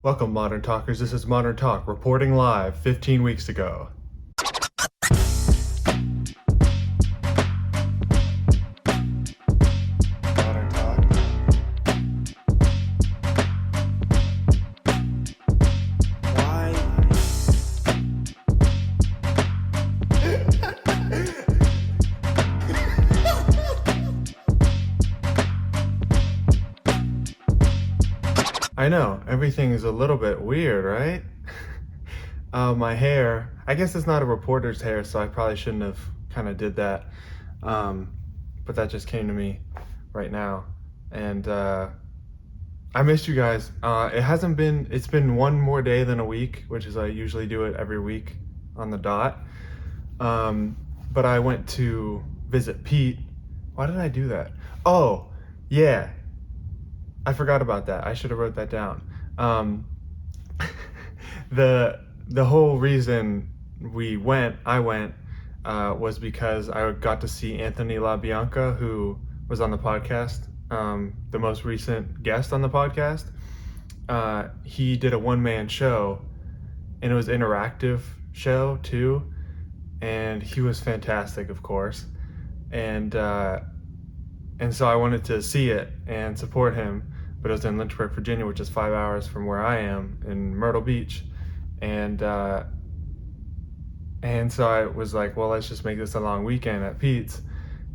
Welcome, Modern Talkers. This is Modern Talk, reporting live 15 weeks ago. Modern Talk. Why? I know, everything is a little bit weird, right? My hair, I guess it's not a reporter's hair, so I probably shouldn't have kind of did that. But that just came to me right now. And I missed you guys. It's been one more day than a week, which is I usually do it every week on the dot. But I went to visit Pete. Why did I do that? Oh, yeah. I forgot about that. I should have wrote that down. The whole reason I went, was because I got to see Anthony LaBianca, who was on the podcast, the most recent guest on the podcast. He did a one-man show, and it was an interactive show too, and he was fantastic, of course. And so I wanted to see it and support him, but it was in Lynchburg, Virginia, which is 5 hours from where I am in Myrtle Beach. And so I was like, well, let's just make this a long weekend at Pete's.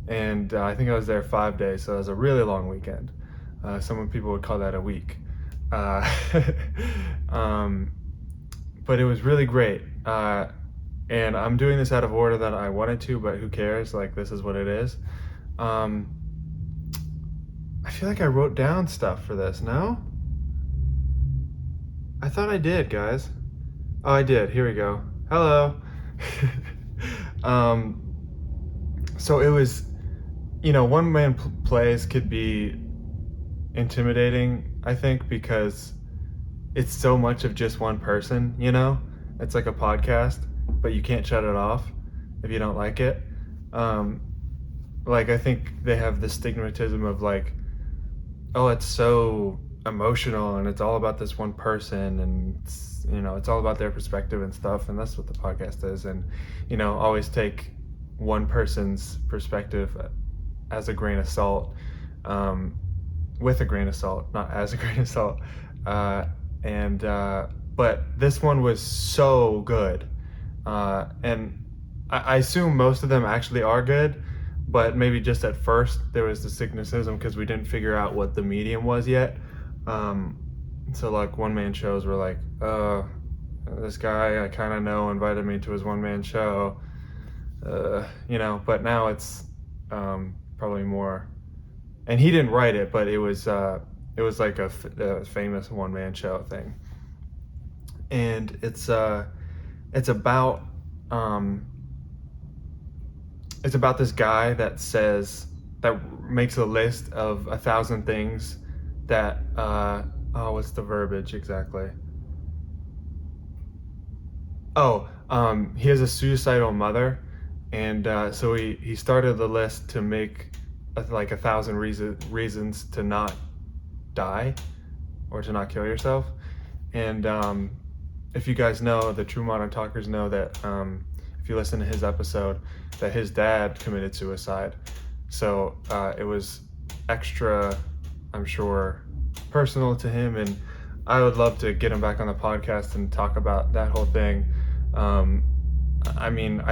And I think I was there 5 days, so it was a really long weekend. Some people would call that a week. But it was really great. And I'm doing this out of order that I wanted to, but who cares? Like, this is what it is. I feel like I wrote down stuff for this, no? I thought I did, guys. Oh, I did. Here we go. Hello. So it was, one-man plays could be intimidating, I think, because it's so much of just one person, It's like a podcast, but you can't shut it off if you don't like it. I think they have this stigmatism of like, oh, it's so emotional and it's all about this one person, and it's all about their perspective and stuff, and that's what the podcast is. And always take one person's perspective as a grain of salt, with a grain of salt, not as a grain of salt. But this one was so good, and I assume most of them actually are good, but maybe just at first there was the cynicism because we didn't figure out what the medium was yet. So like one-man shows were like, this guy I kind of know invited me to his one-man show, but now it's probably more, and he didn't write it, but it was like a famous one-man show thing. And it's about this guy that makes a list of 1,000 things that what's the verbiage exactly? He has a suicidal mother, and so he started the list to make like 1,000 reasons to not die or to not kill yourself. And if you guys know, the true Modern Talkers know that if you listen to his episode, that his dad committed suicide. So it was extra, I'm sure, personal to him, and I would love to get him back on the podcast and talk about that whole thing. I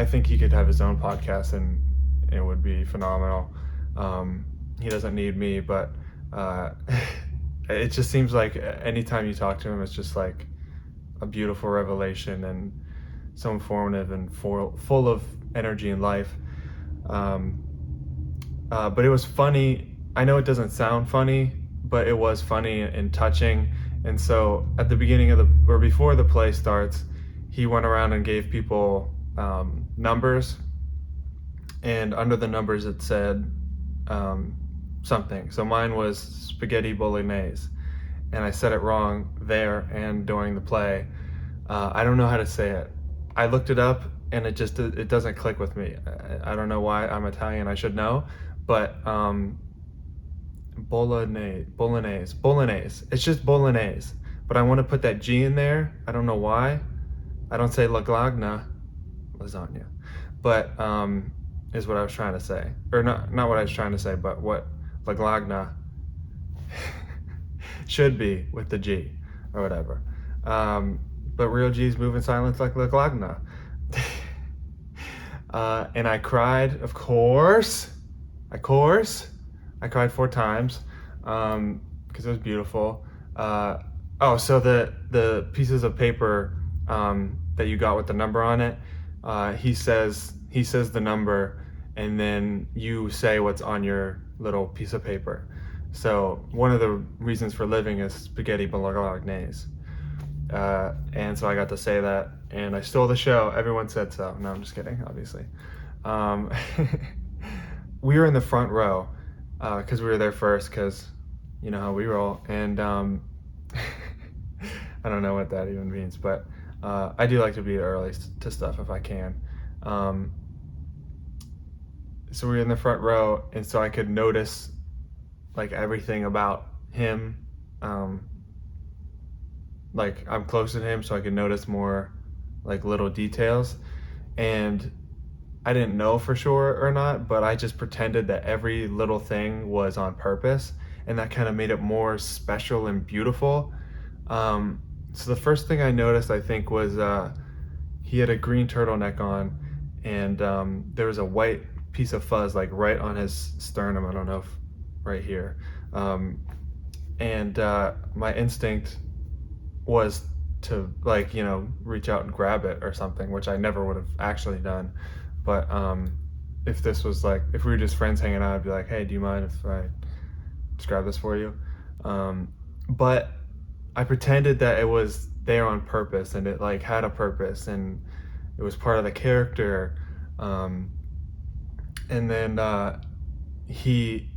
think he could have his own podcast and it would be phenomenal. He doesn't need me, but it just seems like anytime you talk to him, it's just like a beautiful revelation and so informative and full of energy and life. But it was funny. I know it doesn't sound funny, but it was funny and touching. And so at the beginning before the play starts, he went around and gave people numbers, and under the numbers it said something. So mine was spaghetti bolognese, and I said it wrong there and during the play. I don't know how to say it. I looked it up and it doesn't click with me. I don't know why. I'm Italian, I should know, but bolognese. It's just bolognese. but I want to put that G in there. I don't know why. I don't say lasagna, but is what I was trying to say, or not what I was trying to say, but what lasagna should be with the G or whatever. But real G's move in silence like lasagna. And I cried, of course. I cried 4 times because it was beautiful. So the pieces of paper that you got with the number on it, he says the number, and then you say what's on your little piece of paper. So one of the reasons for living is spaghetti bolognese. And so I got to say that, and I stole the show. Everyone said so. No, I'm just kidding, obviously. We were in the front row because we were there first, because you know how we roll. And I don't know what that even means, but I do like to be early to stuff if I can. So we were in the front row, and so I could notice like everything about him. Like I'm close to him, so I could notice more like little details. And I didn't know for sure or not, but I just pretended that every little thing was on purpose, and that kind of made it more special and beautiful. So the first thing I noticed, I think, was he had a green turtleneck on, and there was a white piece of fuzz like right on his sternum. I don't know if right here. And my instinct was to like, reach out and grab it or something, which I never would have actually done. But if this was like, if we were just friends hanging out, I'd be like, hey, do you mind if I just grab this for you? But I pretended that it was there on purpose, and it like had a purpose, and it was part of the character. And then he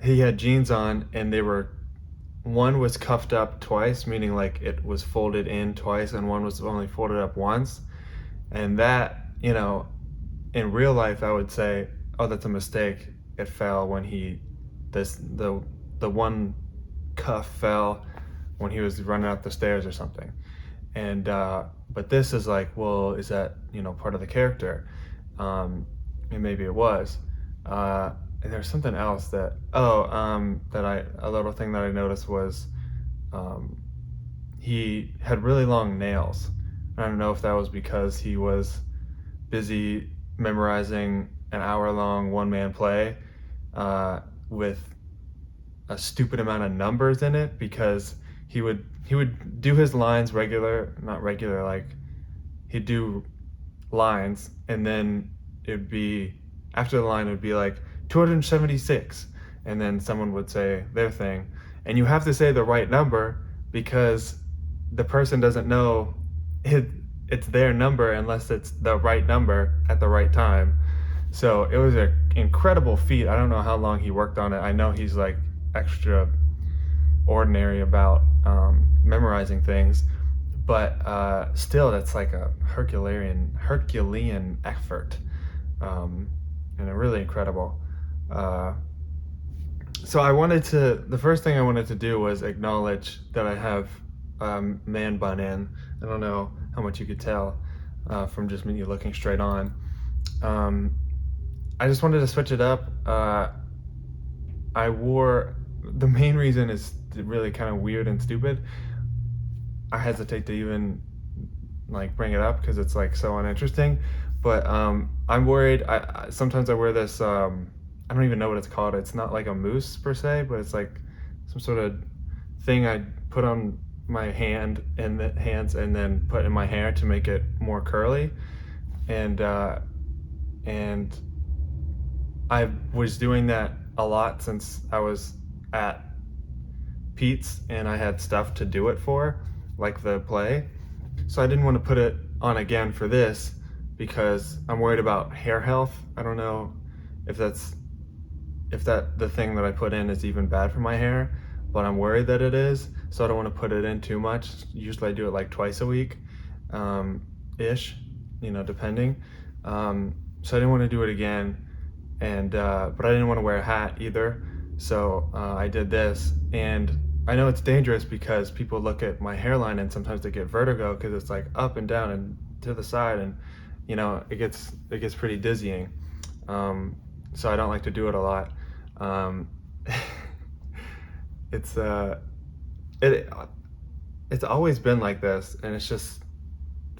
had jeans on, and one was cuffed up twice, meaning like it was folded in twice, and one was only folded up once. And that, in real life, I would say, oh, that's a mistake. It fell when the one cuff fell when he was running up the stairs or something. And but this is like, well, is that part of the character? And maybe it was. And there's something else a little thing that I noticed was he had really long nails. I don't know if that was because he was busy memorizing an hour-long one-man play with a stupid amount of numbers in it, because he would do his lines not regular, like he'd do lines, and then it'd be, after the line, it would be like 276, and then someone would say their thing, and you have to say the right number because the person doesn't know it's their number unless it's the right number at the right time. So it was an incredible feat. I don't know how long he worked on it. I know he's like extra ordinary about memorizing things, but still, that's like a Herculean effort, and really incredible. So the first thing I wanted to do was acknowledge that I have man bun in. I don't know how much you could tell from just me looking straight on. I just wanted to switch it up. The main reason is really kind of weird and stupid. I hesitate to even like bring it up because it's like so uninteresting, but I'm worried. Sometimes I wear this, I don't even know what it's called. It's not like a mousse per se, but it's like some sort of thing I put on my hands and then put in my hair to make it more curly. And I was doing that a lot since I was at Pete's, and I had stuff to do it for, like the play. So I didn't want to put it on again for this because I'm worried about hair health. I don't know if the thing that I put in is even bad for my hair, but I'm worried that it is. So I don't want to put it in too much. Usually I do it like twice a week, ish, depending. So I didn't want to do it again, but I didn't want to wear a hat either. So I did this, and I know it's dangerous because people look at my hairline and sometimes they get vertigo because it's like up and down and to the side, and it gets pretty dizzying. So I don't like to do it a lot. Um, it's it it's always been like this, and it's just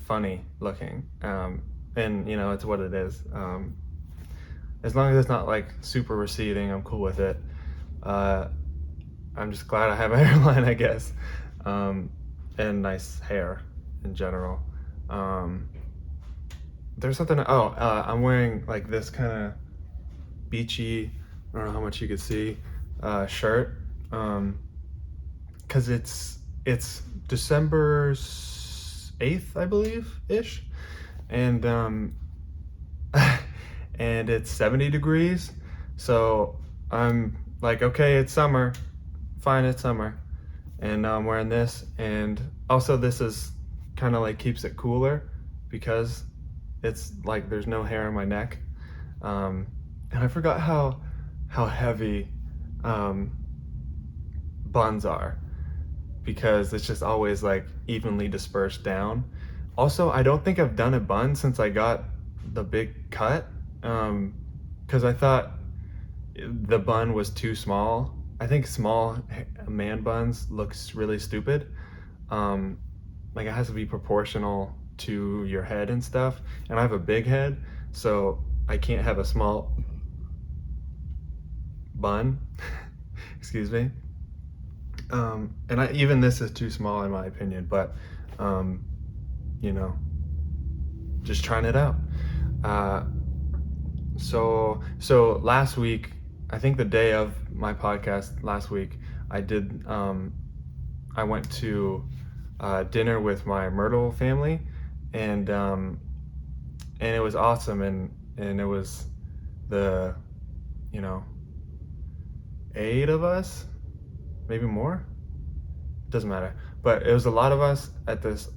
funny looking. And it's what it is. As long as it's not like super receding, I'm cool with it. Uh, I'm just glad I have a hairline, I guess, and nice hair in general. Um, there's something. I'm wearing like this kind of beachy. I don't know how much you could see shirt, because it's December 8th, I believe, ish, and and it's 70 degrees. So I'm like, okay, it's summer. Fine, it's summer. And now I'm wearing this. And also, this is kind of like keeps it cooler because it's like there's no hair on my neck. And I forgot how heavy buns are because it's just always like evenly dispersed down. Also, I don't think I've done a bun since I got the big cut, because I thought the bun was too small. I think small man buns looks really stupid. Like it has to be proportional to your head and stuff. And I have a big head, so I can't have a small bun. Excuse me. Even this is too small in my opinion, but you know, just trying it out. So last week, I think the day of my podcast last week, I went to dinner with my Myrtle family, and it was awesome, and it was the, 8 of us, maybe more. Doesn't matter, but it was a lot of us at this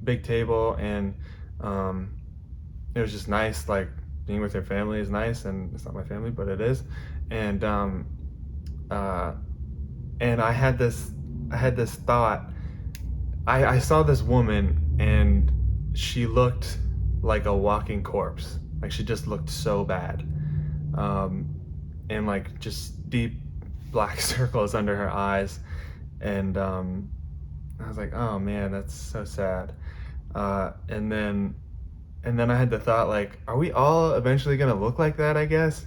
big table, and it was just nice. Like being with your family is nice, and it's not my family, but it is. And and I had this thought. I saw this woman, and she looked like a walking corpse. Like she just looked so bad, and like just deep black circles under her eyes, and I was like, oh man, that's so sad. And then I had the thought, like, are we all eventually gonna look like that, I guess?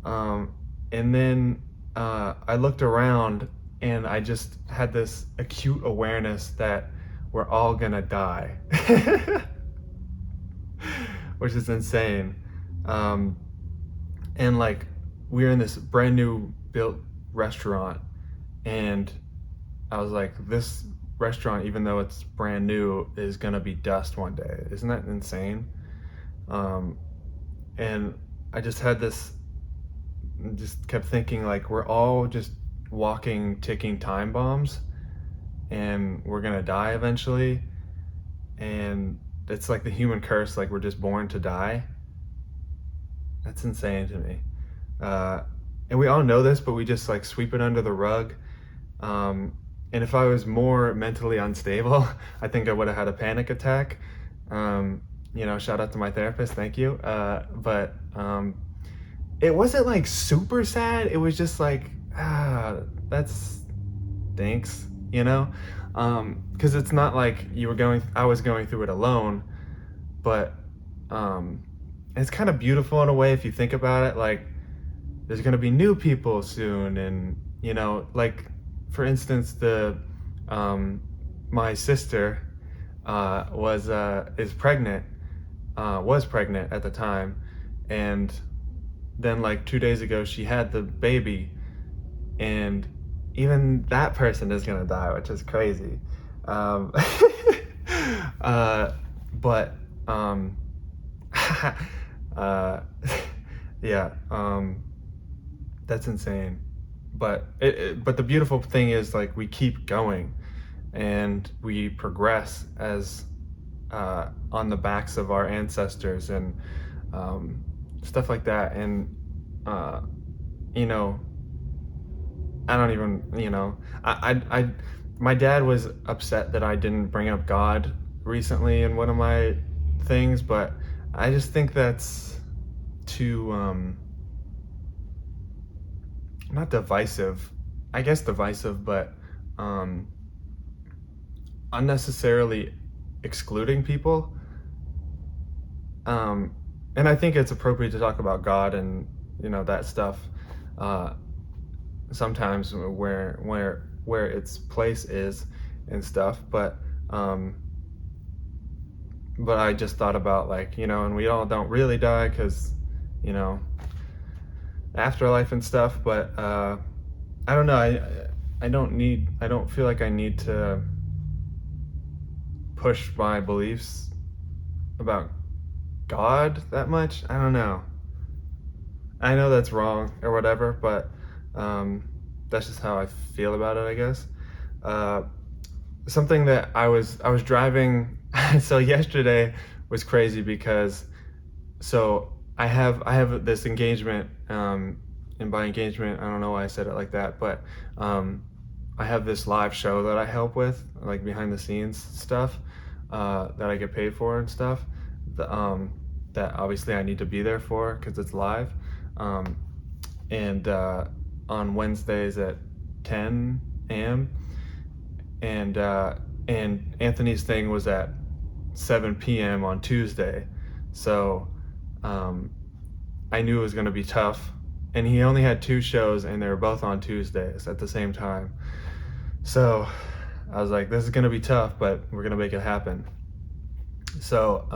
And then I looked around, and I just had this acute awareness that we're all gonna die, which is insane. And like, we were in this brand new built restaurant, and I was like, this restaurant, even though it's brand new, is gonna be dust one day. Isn't that insane? And I just kept thinking, like, we're all just walking ticking time bombs, and we're gonna die eventually, and it's like the human curse, like we're just born to die. That's insane to me. And we all know this, but we just like sweep it under the rug. And if I was more mentally unstable, I think I would have had a panic attack. Shout out to my therapist, thank you. But it wasn't like super sad. It was just like, that stinks, because it's not like I was going through it alone, but it's kind of beautiful in a way if you think about it. Like, there's gonna be new people soon, and like, for instance, my sister was pregnant at the time, and then like 2 days ago she had the baby, and even that person is gonna die, which is crazy. But yeah, that's insane. But but the beautiful thing is, like, we keep going, and we progress as on the backs of our ancestors, and stuff like that. And I don't even, I my dad was upset that I didn't bring up God recently in one of my things, but I just think that's too, not divisive, I guess divisive, but um, unnecessarily excluding people. Um, and I think it's appropriate to talk about God and that stuff uh, sometimes where its place is and stuff. Um, but I just thought about, like, and we all don't really die because you know afterlife and stuff. But I don't know. I don't feel like I need to push my beliefs about God that much. I don't know. I know that's wrong or whatever, but that's just how I feel about it, I guess. Uh, Something that I was driving. So yesterday was crazy because I have this engagement, and by engagement I don't know why I said it like that, but I have this live show that I help with, like behind the scenes stuff, that I get paid for and stuff. The, that obviously I need to be there for because it's live, um, and on Wednesdays at 10 a.m. And Anthony's thing was at 7 p.m. on Tuesday, so um, I knew it was going to be tough. And he only had two shows, and they were both on Tuesdays at the same time. So I was like, this is going to be tough, but we're going to make it happen. So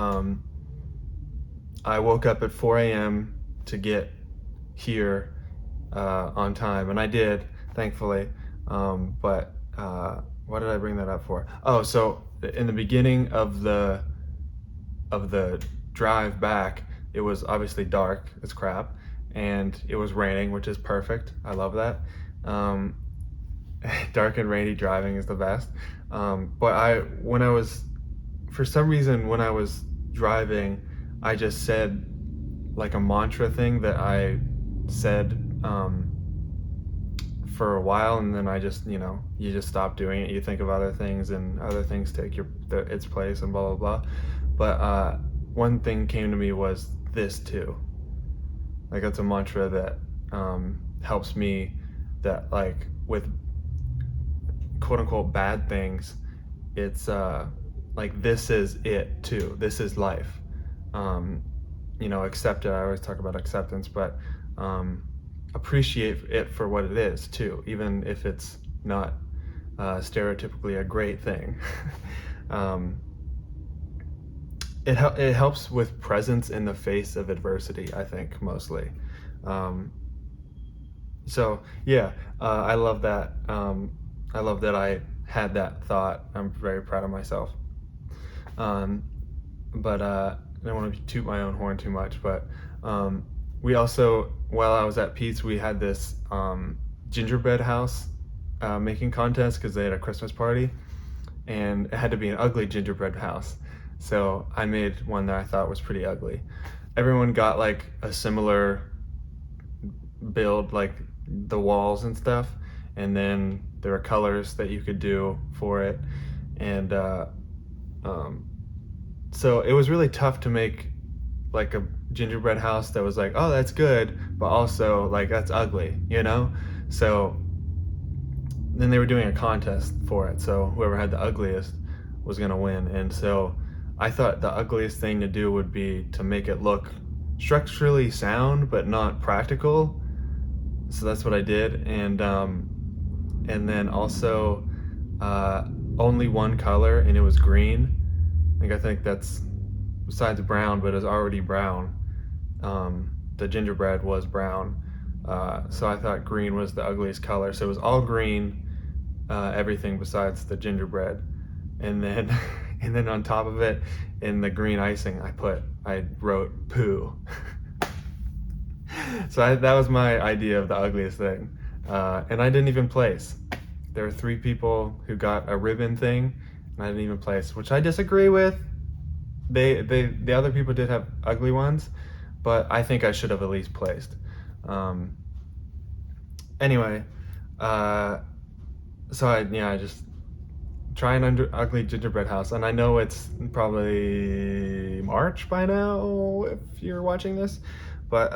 I woke up at 4 a.m. to get here on time, and I did, thankfully. But what did I bring that up for? Oh, so in the beginning of the drive back, it was obviously dark as crap, and it was raining, which is perfect. I love that. Dark and rainy driving is the best. For some reason, when I was driving, I just said like a mantra thing that I said for a while, and then I just, you just stop doing it. You think of other things, and other things take its place, and blah blah blah. But one thing came to me was this too. Like, that's a mantra that helps me, that, like, with quote unquote bad things, it's like, this is it too. This is life. Accept it. I always talk about acceptance, but appreciate it for what it is too, even if it's not stereotypically a great thing. It helps with presence in the face of adversity, I think, mostly. So yeah, I love that. I love that I had that thought. I'm very proud of myself. But I don't want to toot my own horn too much, but we also, while I was at Pete's, we had this gingerbread house making contest because they had a Christmas party, and it had to be an ugly gingerbread house. So I made one that I thought was pretty ugly. Everyone got like a similar build, like the walls and stuff, and then there were colors that you could do for it. And so it was really tough to make like a gingerbread house that was like, oh, that's good, but also like, that's ugly, So then they were doing a contest for it, so whoever had the ugliest was gonna win. And so I thought the ugliest thing to do would be to make it look structurally sound but not practical. So that's what I did. And then also only one color, and it was green. Like, I think that's, besides brown, but it's already brown. The gingerbread was brown. So I thought green was the ugliest color. So it was all green, everything besides the gingerbread. And then and then on top of it, in the green icing, I wrote poo. So that was my idea of the ugliest thing. And I didn't even place. There were 3 people who got a ribbon thing, and I didn't even place, which I disagree with. The other people did have ugly ones, but I think I should have at least placed. Anyway, So I just try an ugly gingerbread house, and I know it's probably March by now if you're watching this, but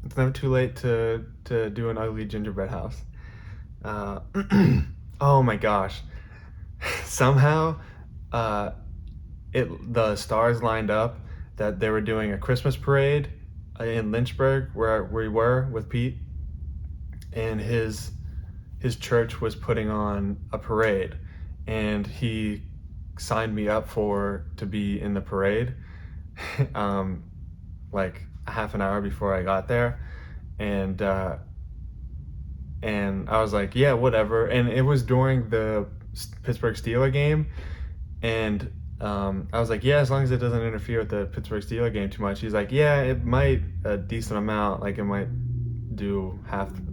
it's never too late to do an ugly gingerbread house. Uh, oh my gosh! Somehow, uh, the stars lined up that they were doing a Christmas parade in Lynchburg, where we were with Pete, and his church was putting on a parade, and he signed me up for to be in the parade, um, like a half an hour before I got there, and I was like, yeah, whatever. And it was during the Pittsburgh Steelers game, and I was like, yeah, as long as it doesn't interfere with the Pittsburgh Steelers game too much. He's like, yeah, it might a decent amount, like it might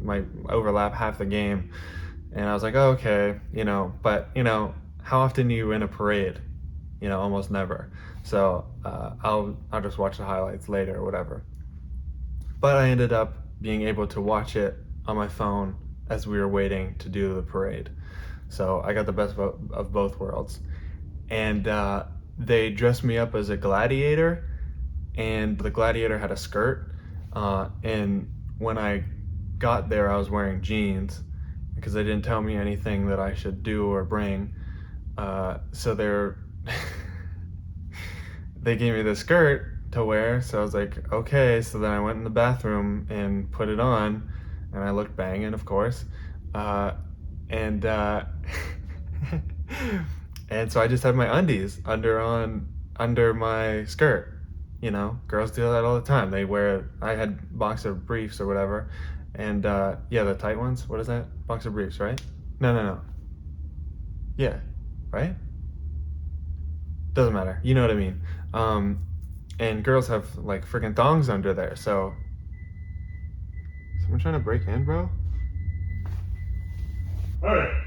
might overlap half the game. And I was like, oh, okay, but how often are you in a parade? Almost never. So I'll just watch the highlights later or whatever. But I ended up being able to watch it on my phone as we were waiting to do the parade. So I got the best of both worlds. And they dressed me up as a gladiator, and the gladiator had a skirt. And when I got there, I was wearing jeans because they didn't tell me anything that I should do or bring. So they gave me the skirt to wear. So I was like, okay. So then I went in the bathroom and put it on, and I looked banging, of course. And and so I just had my undies under my skirt. Girls do that all the time. I had boxer briefs or whatever, and yeah, the tight ones. What is that? Boxer briefs, right? No. Yeah, right? Doesn't matter. You know what I mean. And girls have like freaking thongs under there. So, someone trying to break in, bro? All right.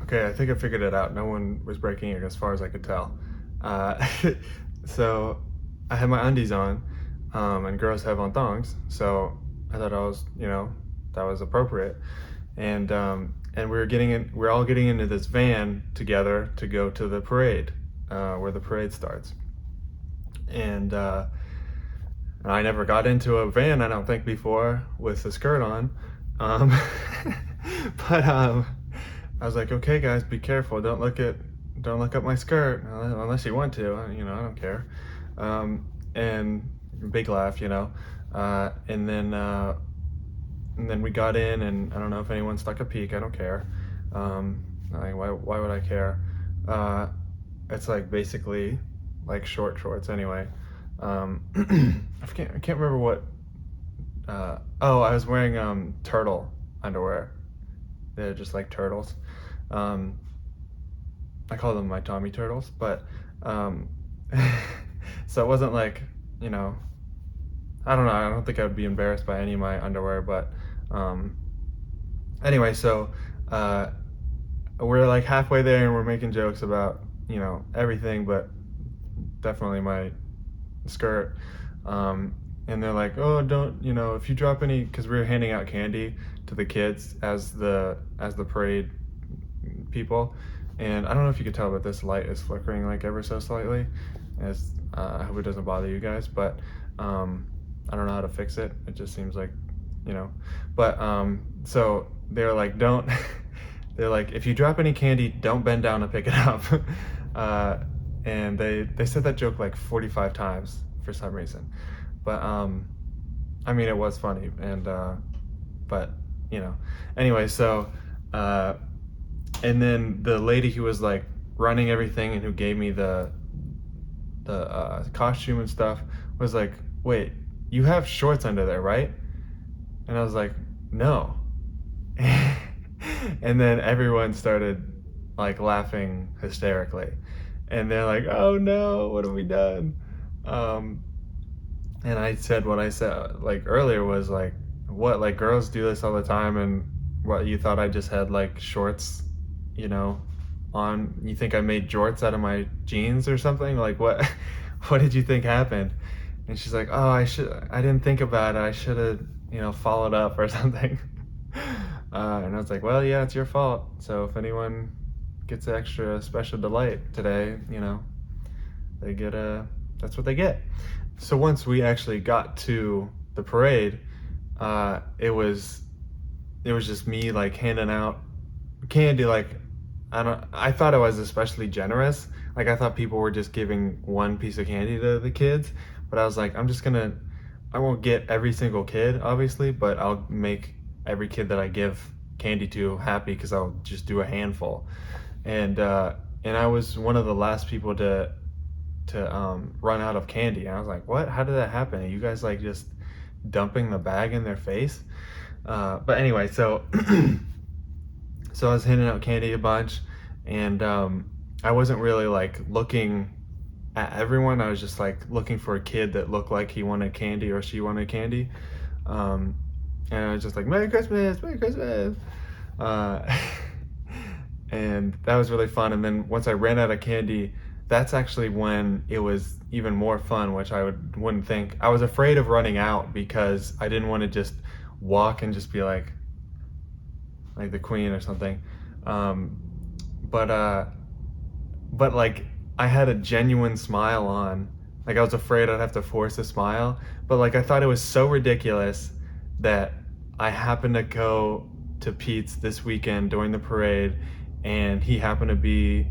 Okay, I think I figured it out. No one was breaking in as far as I could tell. So I had my undies on, and girls have on thongs. So I thought that was appropriate. And we're all getting into this van together to go to the parade, where the parade starts. And I never got into a van, I don't think, before with a skirt on. But I was like, okay, guys, be careful. Don't look up my skirt unless you want to. I don't care. And big laugh, and then we got in, and I don't know if anyone stuck a peek. I don't care. Why would I care? It's like basically like short shorts anyway. I can't remember what. I was wearing turtle underwear. They're just like turtles. I call them my Tommy turtles, but so it wasn't like, I don't know. I don't think I would be embarrassed by any of my underwear, but anyway, so we're like halfway there, and we're making jokes about everything, but definitely my skirt. And they're like, oh, don't, if you drop any, because we were handing out candy to the kids as the parade people. And I don't know if you could tell, but this light is flickering like ever so slightly. I hope it doesn't bother you guys, but I don't know how to fix it. It just seems like, but so they're like, don't, they're like, if you drop any candy, don't bend down to pick it up. And they said that joke like 45 times for some reason. But I mean, it was funny, and but anyway, so and then the lady who was like running everything and who gave me the costume and stuff was like, wait, you have shorts under there, right? And I was like, no. And then everyone started like laughing hysterically, and they're like, oh no, what have we done? And I said what I said like earlier was like, what, like girls do this all the time, and what, you thought I just had like shorts, on? You think I made jorts out of my jeans or something? Like what? What did you think happened? And she's like, oh, I didn't think about it. I should have, followed up or something. And I was like, well, yeah, it's your fault. So if anyone gets an extra special delight today, they get that's what they get. So once we actually got to the parade, it was just me like handing out candy. Like I thought I was especially generous. Like I thought people were just giving one piece of candy to the kids, but I was like, I won't get every single kid, obviously, but I'll make every kid that I give candy to happy because I'll just do a handful. And I was one of the last people to run out of candy. And I was like, what? How did that happen? Are you guys like just dumping the bag in their face? But anyway, so so I was handing out candy a bunch, and I wasn't really like looking at everyone. I was just like looking for a kid that looked like he wanted candy or she wanted candy. And I was just like, Merry Christmas, Merry Christmas. Uh, and that was really fun. And then once I ran out of candy, that's actually when it was even more fun, which wouldn't think. I was afraid of running out because I didn't want to just walk and just be like the queen or something. But like I had a genuine smile on. Like I was afraid I'd have to force a smile, but like I thought it was so ridiculous that I happened to go to Pete's this weekend during the parade, and he happened to be,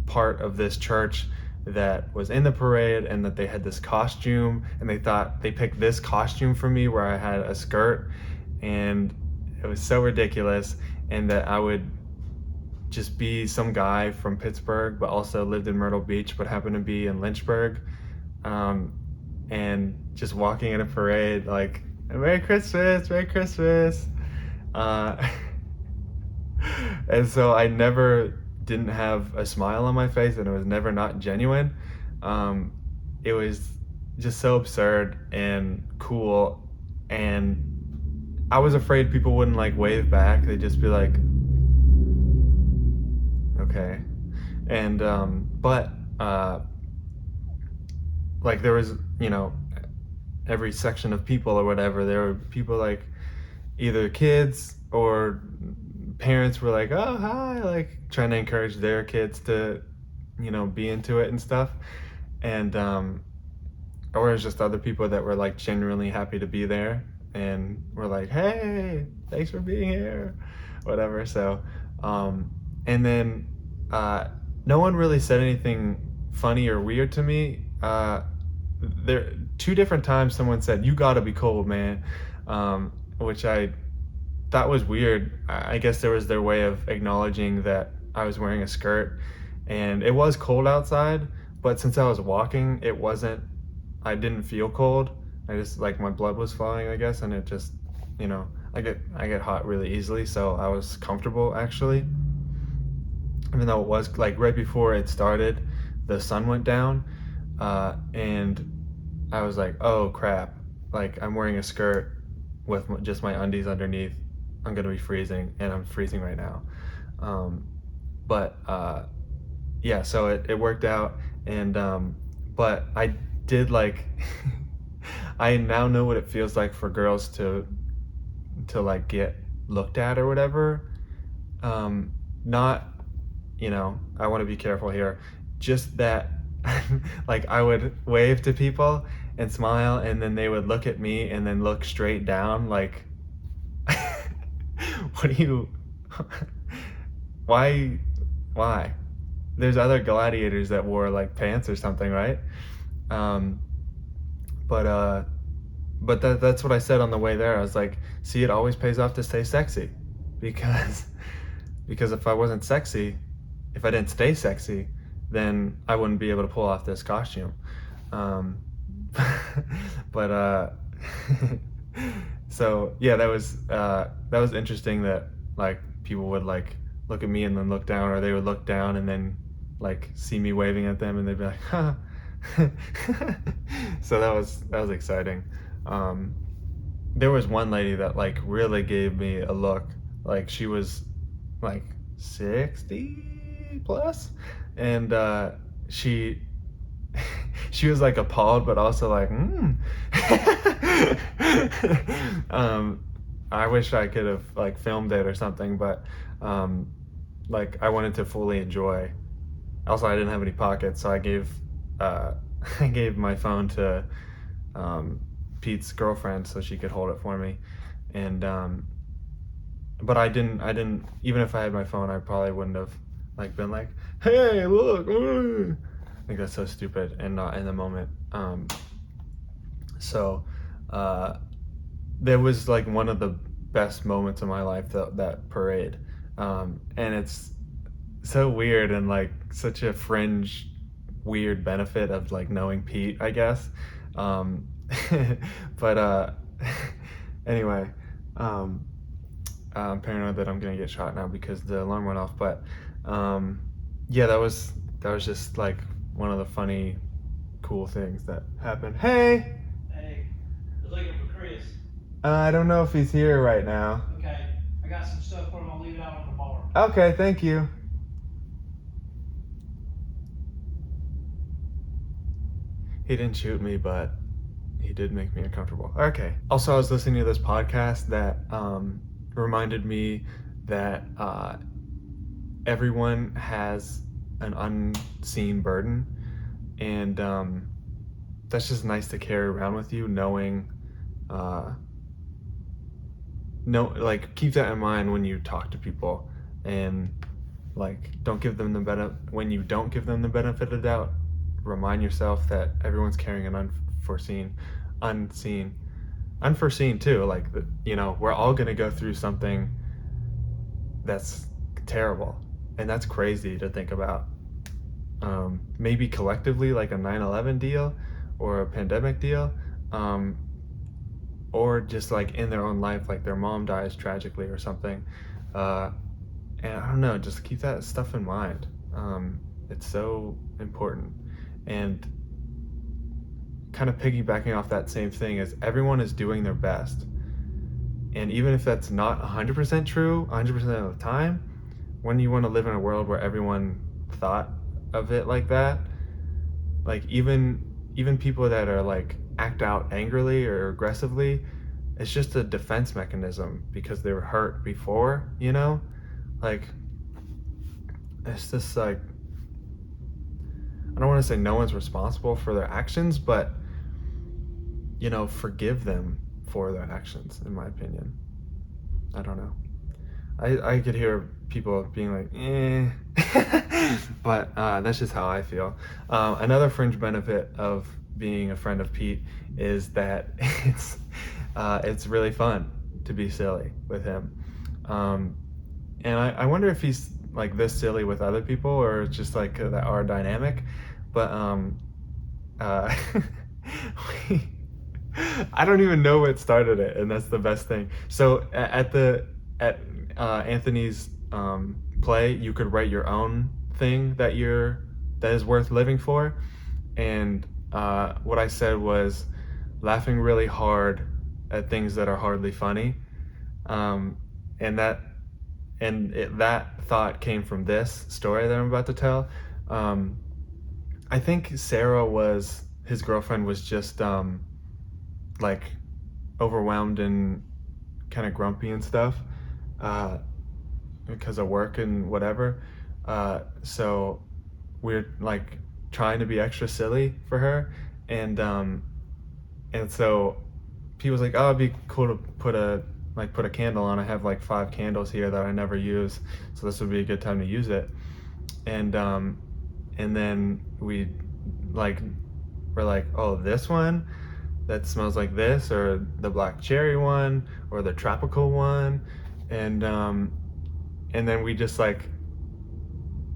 part of this church that was in the parade, and that they had this costume, and they picked this costume for me where I had a skirt, and it was so ridiculous, and that I would just be some guy from Pittsburgh but also lived in Myrtle Beach but happened to be in Lynchburg, and just walking in a parade like, Merry Christmas, Merry Christmas. And so I never didn't have a smile on my face, and it was never not genuine. It was just so absurd and cool, and I was afraid people wouldn't like wave back. They'd just be like, okay. And but like there was, every section of people or whatever, there were people like either kids or parents were like, oh hi, like trying to encourage their kids to be into it and stuff. And or it's just other people that were like genuinely happy to be there and were like, hey, thanks for being here, whatever. So and then no one really said anything funny or weird to me. There 2 different times someone said, you gotta be cold, man, which I thought was weird. I guess there was their way of acknowledging that I was wearing a skirt, and it was cold outside, but since I was walking, I didn't feel cold. I just, like, my blood was flowing, I guess, and it just, I get hot really easily, so I was comfortable, actually. Even though it was, like, right before it started, the sun went down, and I was like, oh crap, like I'm wearing a skirt with just my undies underneath. I'm gonna be freezing, and I'm freezing right now. But yeah, so it worked out, and but I did like I now know what it feels like for girls to like get looked at or whatever. Not, I want to be careful here, just that like I would wave to people and smile, and then they would look at me and then look straight down like, what do you why there's other gladiators that wore like pants or something, right? But that's what I said on the way there. I was like, see, it always pays off to stay sexy, because if I didn't stay sexy, then I wouldn't be able to pull off this costume. But so yeah, that was interesting that like people would like look at me and then look down, or they would look down and then like see me waving at them, and they'd be like, huh. So that was exciting. There was one lady that like really gave me a look, like she was like 60 plus, and she was like appalled, but also like I wish I could have like filmed it or something, but like I wanted to fully enjoy. Also, I didn't have any pockets, so I gave I gave my phone to um, Pete's girlfriend so she could hold it for me, and but I didn't even if I had my phone, I probably wouldn't have like been like, hey, look. I think that's so stupid and not in the moment. So there was like one of the best moments of my life, that parade, and it's so weird and like such a fringe weird benefit of like knowing Pete, I guess. um, but anyway, um, I'm paranoid that I'm gonna get shot now because the alarm went off, but um, yeah, that was just like one of the funny cool things that happened. Hey, Hey, I was looking for Chris. I don't know if he's here right now. Okay, I got some stuff for him. I'll leave it out on the bar. Okay, thank you. He didn't shoot me, but he did make me uncomfortable. Okay. Also, I was listening to this podcast that reminded me that everyone has an unseen burden, and that's just nice to carry around with you, knowing. No, like keep that in mind when you talk to people, and like don't give them the benefit when you don't give them the benefit of the doubt. Remind yourself that everyone's carrying an unseen, unforeseen too. Like we're all gonna go through something that's terrible, and that's crazy to think about. Maybe collectively, like a 9/11 deal, or a pandemic deal, or just like in their own life, like their mom dies tragically or something. And I don't know, just keep that stuff in mind. It's so important. And kind of piggybacking off that same thing is everyone is doing their best. And even if that's not 100% true 100% of the time, when you want to live in a world where everyone thought of it like that, like even people that are like act out angrily or aggressively, it's just a defense mechanism because they were hurt before, like it's just like, I don't want to say no one's responsible for their actions, but forgive them for their actions, in my opinion. I don't know. I could hear people being like, but that's just how I feel. Another fringe benefit of being a friend of Pete is that it's really fun to be silly with him. And I wonder if he's like this silly with other people, or it's just like our dynamic. But we, I don't even know what started it, and that's the best thing. So at Anthony's play, you could write your own thing that is worth living for, and what I said was laughing really hard at things that are hardly funny, and that thought came from this story that I'm about to tell. I think his girlfriend was just like overwhelmed and kind of grumpy and stuff because of work and whatever. So we're like trying to be extra silly for her, and so Pete was like, "Oh, it'd be cool to put a candle on. I have like 5 candles here that I never use, so this would be a good time to use it." And then we're like, "Oh, this one that smells like this, or the black cherry one, or the tropical one," and then we just like,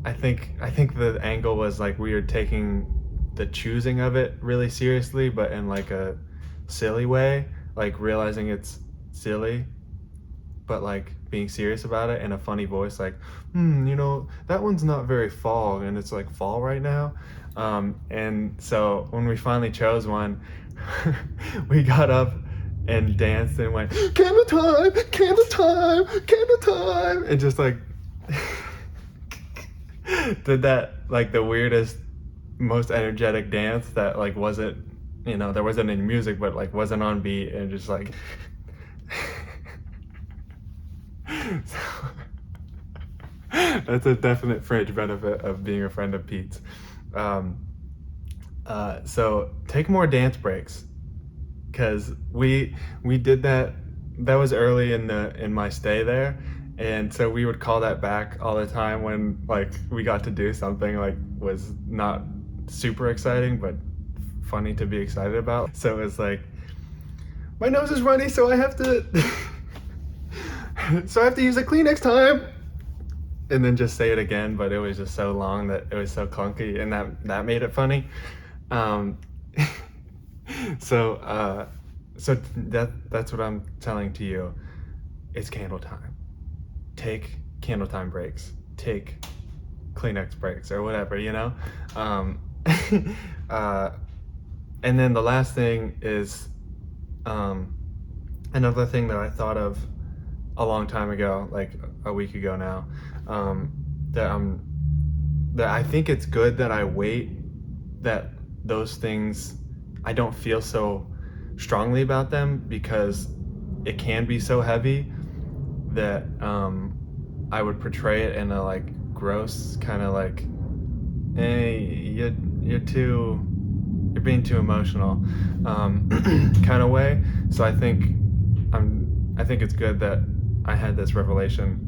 I think the angle was like we were taking the choosing of it really seriously, but in like a silly way, like realizing it's silly, but like being serious about it in a funny voice, like, that one's not very fall, and it's like fall right now. And so when we finally chose one, we got up and danced and went, candle time, candle time, candle time, and just like did that like the weirdest, most energetic dance that like wasn't, there wasn't any music, but like wasn't on beat, and just like So, that's a definite fringe benefit of being a friend of Pete's. So take more dance breaks, because we did that. That was early in my stay there, and so we would call that back all the time when like we got to do something like was not super exciting but funny to be excited about. So it's like, my nose is runny, so I have to so I have to use a Kleenex time, and then just say it again, but it was just so long that it was so clunky, and that made it funny. Um, so that's what I'm telling to you. It's candle time. Take candle time breaks. Take Kleenex breaks or whatever, you know. uh, and then the last thing is another thing that I thought of a long time ago, like a week ago now, that I think it's good that I wait, that those things, I don't feel so strongly about them, because it can be so heavy that I would portray it in a like gross kind of like, hey, you're being too emotional kind of way. So I think it's good that I had this revelation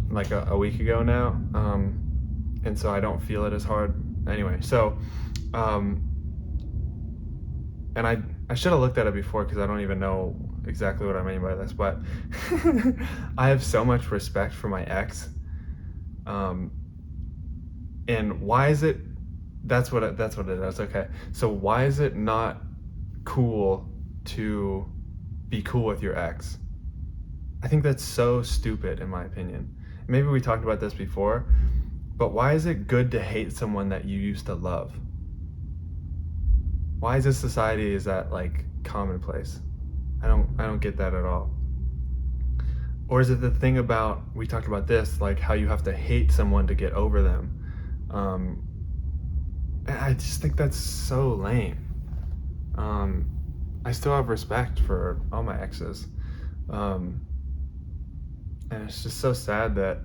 like a week ago now, and so I don't feel it as hard anyway. So and I should have looked at it before, because I don't even know exactly what I mean by this, but I have so much respect for my ex, and why is it, that's what it is. Okay, so why is it not cool to be cool with your ex? I think that's so stupid, in my opinion. Maybe we talked about this before, but why is it good to hate someone that you used to love? Why is this society, is that like commonplace? I don't get that at all. Or is it the thing about, we talked about this, like how you have to hate someone to get over them? I just think that's so lame. I still have respect for all my exes. And it's just so sad that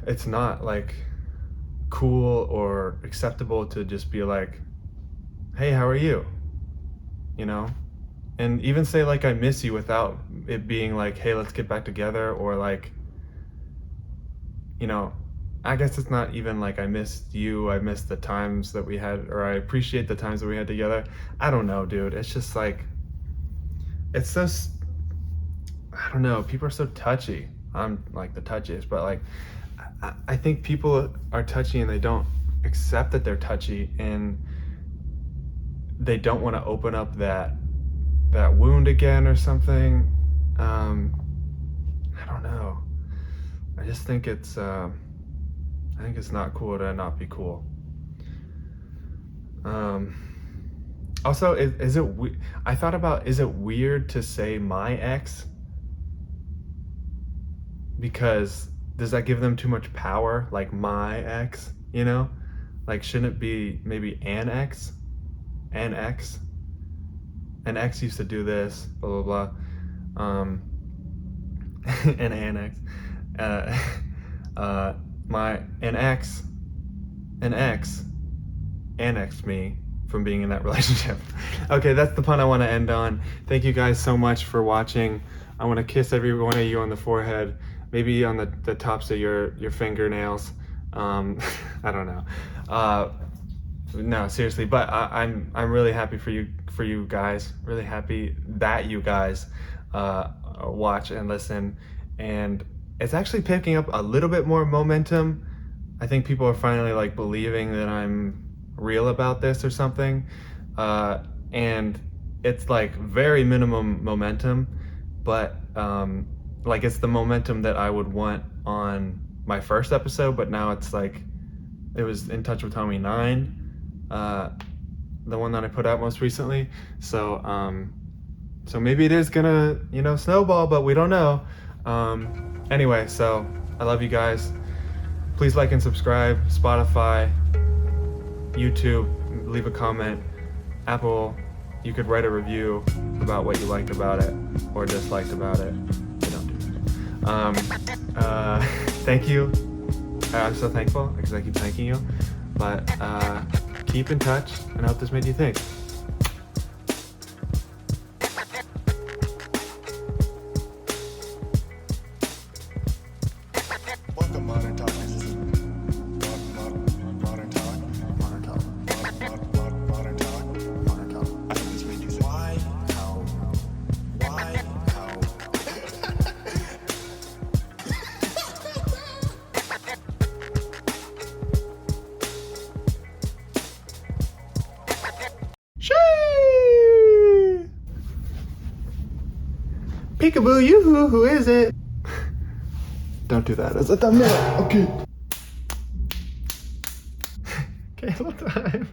it's not like cool or acceptable to just be like, hey, how are you? You know? And even say like, I miss you, without it being like, hey, let's get back together, or like, you know, I guess it's not even like I missed you, I missed the times that we had, or I appreciate the times that we had together. I don't know, dude. It's just like, it's so, I don't know, people are so touchy. I'm like the touchiest, but like, I think people are touchy and they don't accept that they're touchy, and they don't want to open up that wound again or something. I don't know. I just think it's not cool to not be cool. Also, is it I thought about, is it weird to say my ex? Because does that give them too much power? Like, my ex, you know? Like, shouldn't it be maybe an ex? An ex? An ex used to do this, blah, blah, blah. An ex. An ex annexed me from being in that relationship. Okay, that's the pun I want to end on. Thank you guys so much for watching. I want to kiss every one of you on the forehead, maybe on the tops of your fingernails. I don't know. No, seriously, but I'm really happy for you guys. Really happy that you guys watch and listen, and it's actually picking up a little bit more momentum. I think people are finally like believing that I'm real about this or something, and it's like very minimum momentum, but like it's the momentum that I would want on my first episode, but now it's like, it was In Touch with Tommy 9, the one that I put out most recently. So so maybe it is gonna, you know, snowball, but we don't know. Anyway, so I love you guys. Please like and subscribe. Spotify, YouTube, leave a comment, Apple you could write a review about what you liked about it or disliked about it. But don't do that. Thank you. I'm so thankful because I keep thanking you. But keep in touch, and I hope this made you think. Welcome, Modern Talk. This is Modern Talk. Modern Talk. Modern Talk. Modern Talk. I hope this made you think. Why? How? Why? How? Shee! Peekaboo, yoo-hoo, who is it? Don't do that as a thumbnail. Okay. Candle time.